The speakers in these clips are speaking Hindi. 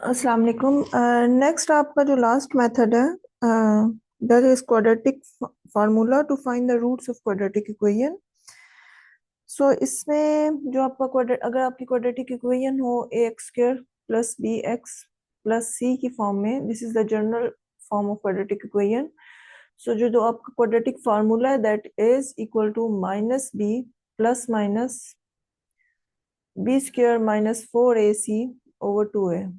अस्सलाम वालेकुम। नेक्स्ट आपका जो लास्ट मेथड है that is quadratic formula to find the roots of quadratic equation. So इसमें जो आपका क्वाड्रेट अगर आपकी क्वाड्रेटिक इक्वेशन हो a x square plus b x plus c की फॉर्म में, this is the general form of quadratic equation. So जो जो आपका क्वाड्रेटिक फार्मूला है that is equal to minus b plus minus b square minus 4ac over 2a।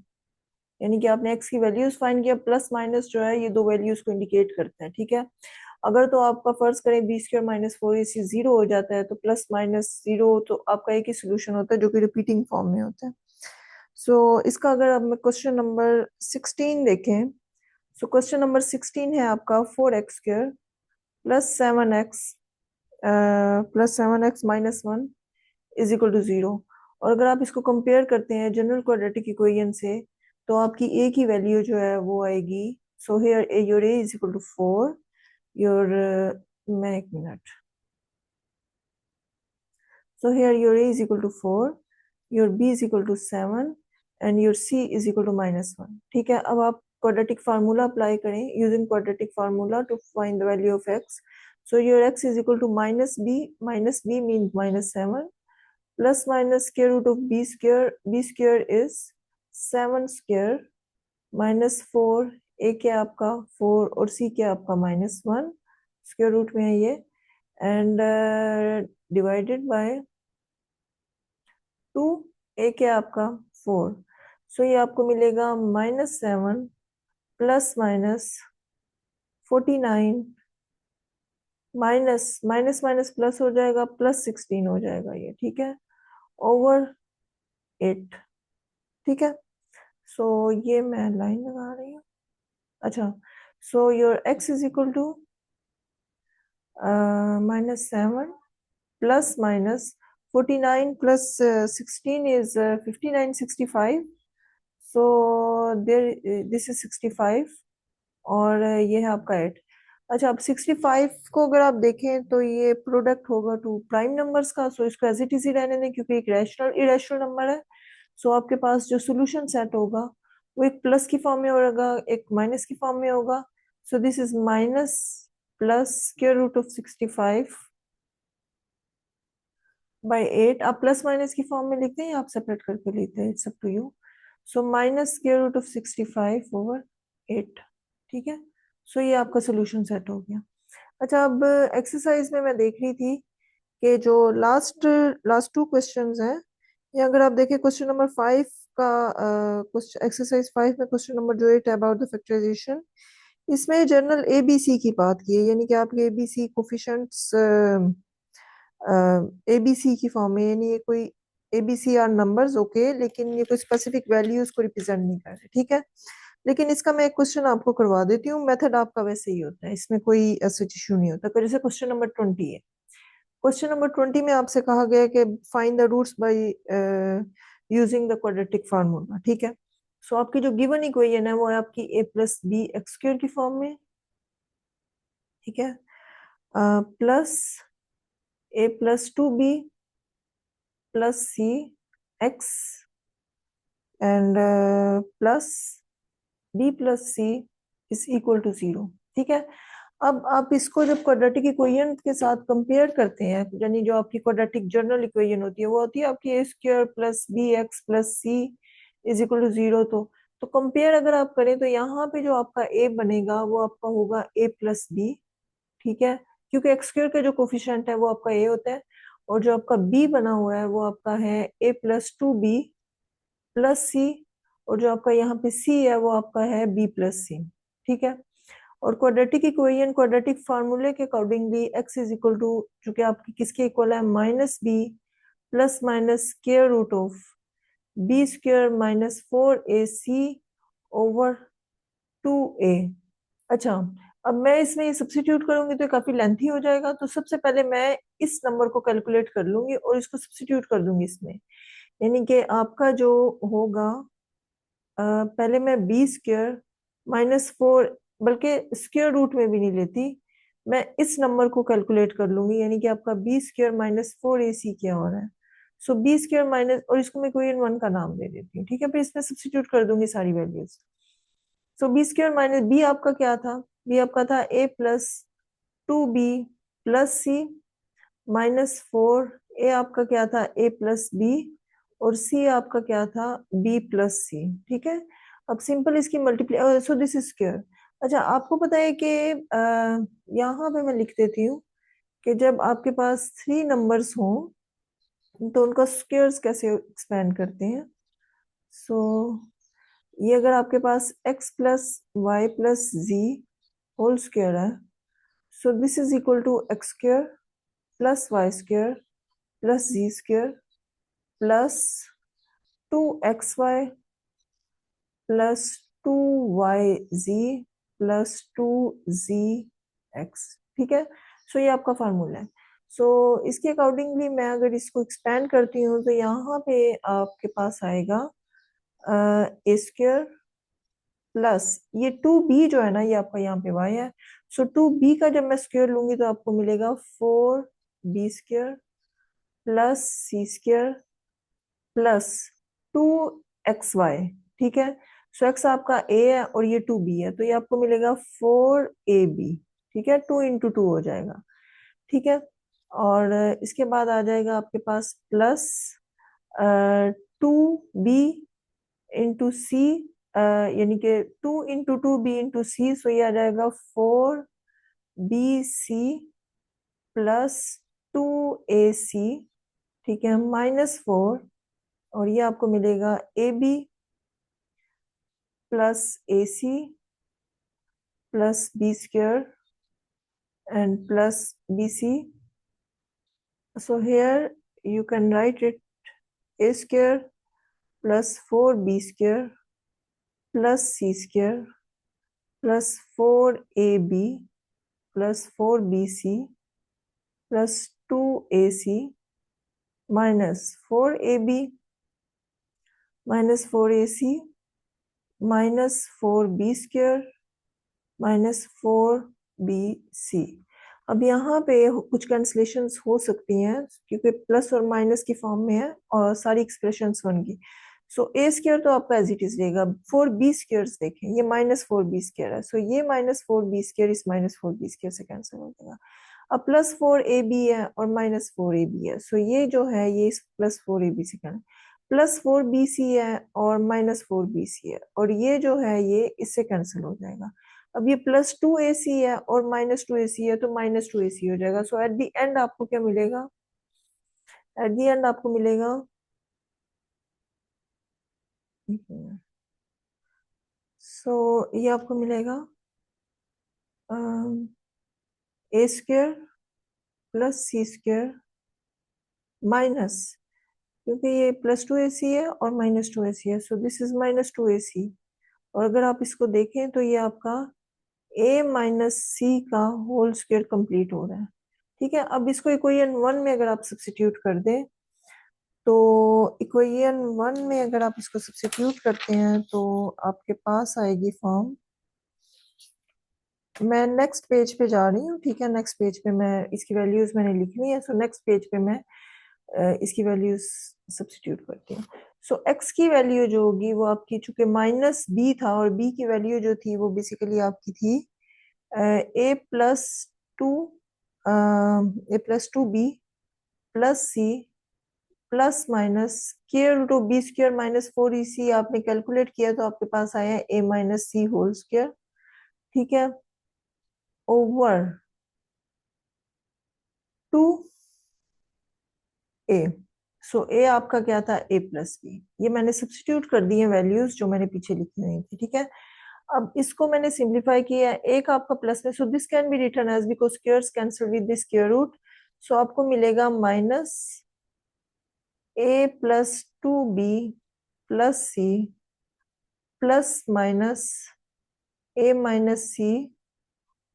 यानी कि आपने x की वैल्यूज फाइंड किया, प्लस माइनस जो है ये दो वैल्यूज को इंडिकेट करते हैं, ठीक है। अगर तो आपका फर्ज करें B square minus 4ac zero हो जाता है तो प्लस माइनस जीरो, तो आपका एक ही सोल्यूशन होता है जो कि रिपीटिंग फॉर्म में होता है। सो इसका अगर आप क्वेश्चन नंबर 16 देखें, सो क्वेश्चन नंबर 16 है आपका 4x² plus seven x minus one is equal to zero. और अगर आप इसको कंपेयर करते हैं जनरल क्वाड्रेटिक इक्वेशन से, तो आपकी ए की वैल्यू जो है वो आएगी, so here a your a is equal to 4, your मैं एक मिनट, so here your a is equal to 4, your b is equal to 7 and your c is equal to minus one. ठीक है, अब आप क्वाड्रेटिक फार्मूला अप्लाई करें using quadratic formula to find the value of x. So your x is equal to minus b mean minus 7 plus minus square root of b square is 7 square minus 4, a क्या आपका 4 और सी क्या आपका माइनस 1, स्क्वायर रूट में है ये, एंड डिवाइडेड बाय 2, ए क्या आपका 4। सो ये आपको मिलेगा minus 7 plus minus 49 minus minus minus plus हो जाएगा, प्लस 16 हो जाएगा ये, ठीक है, ओवर 8। ठीक है, सो ये मैं लाइन लगा रही हूँ। अच्छा, so your x is equal to minus 7 plus minus 49 plus 16 is 59 65, so there this is 65 और ये है आपका 8। अच्छा, अब 65 को अगर आप देखें तो ये प्रोडक्ट होगा टू प्राइम नंबर्स का, सो इसको एज इट इज ही रहने दें क्योंकि एक रैशनल इरेशनल नंबर है। सो आपके पास जो सोल्यूशन सेट होगा वो एक प्लस की फॉर्म में होगा, एक माइनस की फॉर्म में होगा। So this is minus plus square root of 65 by 8। आप प्लस माइनस की फॉर्म में लिखते हैं या आप सेपरेट करके लिखते हैं, it's up to you. So minus square root of 65 over 8। ठीक है, सो ये आपका सोल्यूशन सेट हो गया। अच्छा, अब एक्सरसाइज में मैं देख रही थी कि जो लास्ट लास्ट टू क्वेश्चंस हैं, या अगर आप देखें क्वेश्चन नंबर 5 का एक्सरसाइज 5 में क्वेश्चन नंबर जो 8 है अबाउट द फैक्टराइजेशन, इसमें जनरल एबीसी की बात की है, यानी कि आपके एबीसी कोफिशिएंट्स एबीसी की फॉर्म में, यानी ये कोई एबीसी आर नंबर्स ओके, लेकिन ये कोई स्पेसिफिक वैल्यूज को रिप्रेजेंट नहीं कर रहे, ठीक है। लेकिन इसका मैं एक क्वेश्चन आपको करवा देती हूँ, मेथड आपका वैसे ही होता है, इसमें कोई ऐसा इशू नहीं होता। जैसे क्वेश्चन नंबर 20 है, क्वेश्चन नंबर 20 में आपसे कहा गया कि find the roots by using the quadratic formula. ठीक है, सो आपकी जो गिवन इक्वेशन है वो है आपकी a plus b x square की फॉर्म में, ठीक है, plus a plus 2b plus c x and plus b plus c is equal to zero. ठीक है, अब आप इसको जब क्वाड्रेटिक इक्वेशन के साथ कंपेयर करते हैं, यानी जो आपकी क्वाड्रेटिक जनरल इक्वेशन होती है वो होती है आपकी a square plus b x plus c is equal to zero. तो कंपेयर अगर आप करें तो यहाँ पे जो आपका ए बनेगा वो आपका होगा ए प्लस बी, ठीक है, क्योंकि एक्स स्क्वायर का जो कोफिशिएंट है वो आपका ए होता है, और जो आपका बी बना हुआ है वो आपका है ए प्लस 2b प्लस सी, और जो आपका यहाँ पे सी है वो आपका है बी प्लस सी। ठीक है, और क्वाड्रेटिक इक्वेशन क्वाड्रेटिक फार्मूले के accordingly x is equal to, जो कि आपकी किसके इक्वल है, minus b plus minus square root of b square minus 4ac over 2a। अच्छा, अब मैं इसमें ये सब्स्टिट्यूट करूंगी तो काफी लेंथी हो जाएगा, तो सबसे पहले मैं इस नंबर को कैलकुलेट कर लूंगी और इसको सब्स्टिट्यूट कर दूंगी इसमें। यानी कि आपका जो होगा, पहले मैं बी स्क्वायर माइनस 4, बल्कि स्क्वायर रूट में भी नहीं लेती, मैं इस नंबर को कैलकुलेट कर लूंगी, यानी कि आपका बी स्क्वायर माइनस 4ac क्या हो रहा है। सो बी स्क्वायर माइनस, और इसको मैं कोई वन का नाम दे देती हूँ, ठीक है, फिर इसमें सब्स्टिट्यूट कर दूंगी सारी वैल्यूज। सो बी स्क्वायर माइनस बी आपका क्या था, बी आपका था ए प्लस 2b प्लस सी माइनस 4, ए आपका क्या था ए प्लस बी, और सी आपका क्या था बी प्लस सी, ठीक है। अब सिंपल इसकी multiply, so this is square. अच्छा, आपको पता है कि यहाँ पे मैं लिख देती हूँ कि जब आपके पास थ्री नंबर्स हों तो उनका स्क्वायर्स कैसे एक्सपेंड करते हैं। सो ये अगर आपके पास x plus y plus z whole square है, so this is equal to x square plus y square plus z square plus 2xy plus 2yz plus 2zx, ठीक है। सो ये आपका फार्मूला है। सो इसके अकॉर्डिंगली मैं अगर इसको एक्सपेंड करती हूँ तो यहाँ पे आपके पास आएगा ए स्क्वायर प्लस ये 2b जो है ना, ये आपका यहाँ पे y है। सो 2b का जब मैं स्क्वायर लूंगी तो आपको मिलेगा 4b स्क्वायर प्लस सी स्क्वायर प्लस 2xy, ठीक है। सो x आपका a है और ये 2b है, तो ये आपको मिलेगा 4ab, ठीक है, 2 into 2 हो जाएगा, ठीक है। और इसके बाद आ जाएगा आपके पास प्लस 2b इंटू सी, यानी कि 2 into 2b into c, सो ये आ जाएगा 4bc प्लस 2ac, ठीक है, -4, और ये आपको मिलेगा ab plus ac plus b square and plus bc. So here you can write it a square plus 4b square plus c square plus 4ab plus 4bc plus 2ac minus 4ab minus 4ac minus 4b square minus 4bc. अब यहाँ पे कुछ कैंसलेशंस हो सकती हैं क्योंकि प्लस और माइनस की फॉर्म में है और सारी एक्सप्रेशंस वन की। सो ए स्क्वायर तो आपका एज इट इज रहेगा। 4b स्क्वायर्स देखें, ये -4b स्क्वायर है, सो ये -4b स्क्वायर इस -4b स्क्वायर से कैंसिल हो जाएगा। अब +4ab है और -4ab है, सो ये जो है ये इस +4ab से कैंसिल, +4bc है और -4bc है, और ये जो है ये इससे कैंसिल हो जाएगा। अब ये +2ac है और -2ac है, तो -2ac हो जाएगा। सो एट द एंड आपको क्या मिलेगा, एट द एंड आपको मिलेगा सो ये आपको मिलेगा ए स्क्वायर प्लस सी स्क्वायर माइनस, क्योंकि ये +2ac है और -2ac है, सो दिस इज -2ac। और अगर आप इसको देखें तो ये आपका a माइनस सी का होल स्क्वायर कंप्लीट हो रहा है, ठीक है। अब इसको इक्वेशन वन में अगर आप सब्स्टिट्यूट कर दें तो इक्वेशन वन में अगर आप इसको सब्स्टिट्यूट करते हैं तो आपके पास आएगी फॉर्म, मैं नेक्स्ट पेज पे जा रही हूँ, ठीक है। नेक्स्ट पेज पे मैं इसकी वैल्यूज मैंने लिखनी है, सो नेक्स्ट पेज पे मैं इसकी वैल्यूज सब्स्टिट्यूट करती हूँ। सो x की वैल्यू जो होगी वो आपकी, चूंकि -b था और b की वैल्यू जो थी वो बेसिकली आपकी थी a+2 a+2b plus c plus minus k/b² -4ac आपने कैलकुलेट किया तो आपके पास आया a-c होल स्क्वायर, ठीक है, ओवर 2a। सो a आपका क्या था a+b, ये मैंने सब्स्टिट्यूट कर दी है वैल्यूज जो मैंने पीछे लिखी हुई थी, ठीक है। अब इसको मैंने सिंप्लीफाई किया है, एक आपका प्लस में, so this can be written as because squares cancel with the square root, so आपको मिलेगा minus a+2b plus c plus minus a-c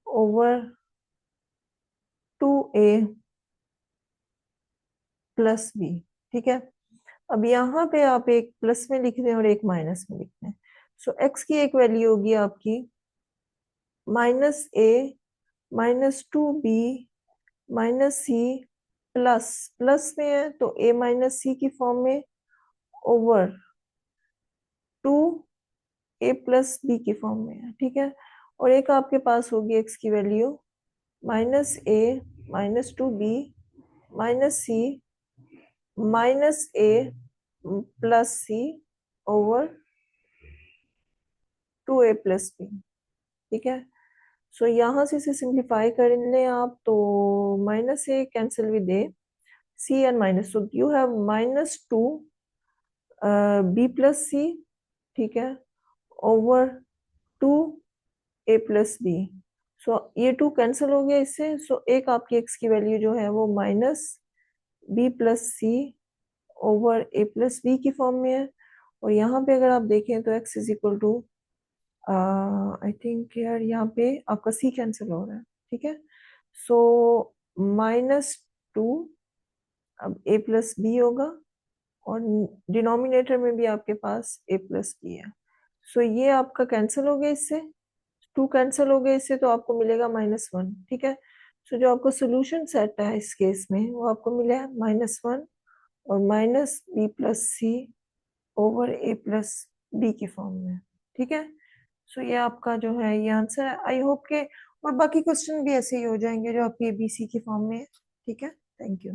over 2a plus b, ठीक है। अब यहाँ पे आप एक प्लस में लिख दें और एक माइनस में लिख दें, सो x की एक वैल्यू होगी आपकी -a -2b -c plus plus में है तो a माइनस सी की फॉर्म में ओवर 2a प्लस बी की फॉर्म में है, ठीक है। और एक आपके पास होगी x की value -a -2b -c -a plus c over 2a plus b, ठीक है। सो यहाँ से इसे सिंप्लीफाई कर लें आप तो -a cancel with a, c and minus, so you have -2 b plus c, ठीक है, ओवर 2a प्लस बी। सो ये 2 कैंसिल हो गया इससे, सो एक आपकी x की वैल्यू जो है वो -b plus c over a plus b की फॉर्म में है। और यहाँ पे अगर आप देखें तो x is equal to, I think यार यहाँ पे आपका c कैंसिल हो रहा है, ठीक है। सो -2 अब a प्लस बी होगा और डिनोमिनेटर में भी आपके पास a प्लस बी है। सो ये आपका कैंसिल हो गया इससे, 2 कैंसिल हो गए इससे, तो आपको मिलेगा -1, ठीक है। सो जो आपको सोल्यूशन सेट है इस केस में वो आपको मिला है -1 और -b plus c over a plus b की फॉर्म में, ठीक है। सो ये आपका जो है ये आंसर है, आई होप के। और बाकी क्वेश्चन भी ऐसे ही हो जाएंगे जो आपके ABC की फॉर्म में है, ठीक है। Thank you.